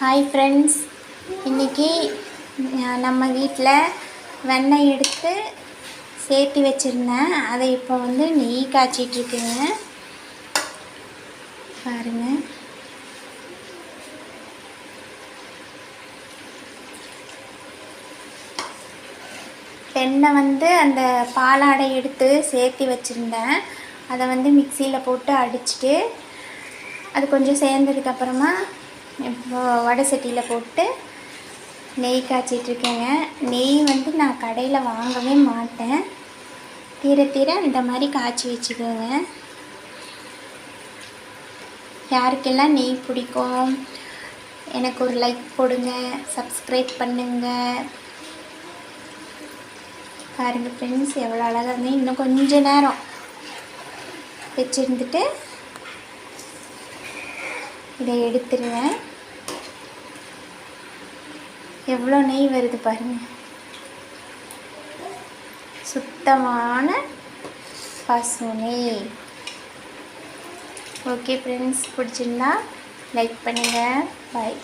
Hi friends, இன்றைக்கி நம்ம வீட்டில் வெண்ணெய் எடுத்து சேர்த்து வச்சுருந்தேன். அதை இப்போ நெய் காய்ச்சிட்ருக்குங்க. பாருங்கள், வெண்ணெய் அந்த பாலாடை எடுத்து சேர்த்து வச்சுருந்தேன். அதை மிக்சியில் போட்டு அடிச்சுட்டு அது கொஞ்சம் சேர்ந்ததுக்கப்புறமா இப்போ வடை சட்டியில் போட்டு நெய் காய்ச்சிட்ருக்கேங்க. நெய் நான் கடையில் வாங்கவே மாட்டேன். தீர இந்த மாதிரி காய்ச்சி வச்சுக்கோங்க. யாருக்கெல்லாம் நெய் பிடிக்கும் எனக்கு ஒரு லைக் போடுங்க, சப்ஸ்கிரைப் பண்ணுங்கள். பாருங்கள் ஃப்ரெண்ட்ஸ், எவ்வளோ அழகாக இருந்தேன். இன்னும் கொஞ்சம் நேரம் வச்சுருந்துட்டு இதை எடுத்துருவேன். எவ்வளோ நெய் வருது பாருங்கள். சுத்தமான பசு நெய். ஓகே ஃப்ரெண்ட்ஸ், பிடிச்சிருந்தா லைக் பண்ணுங்கள். பாய்.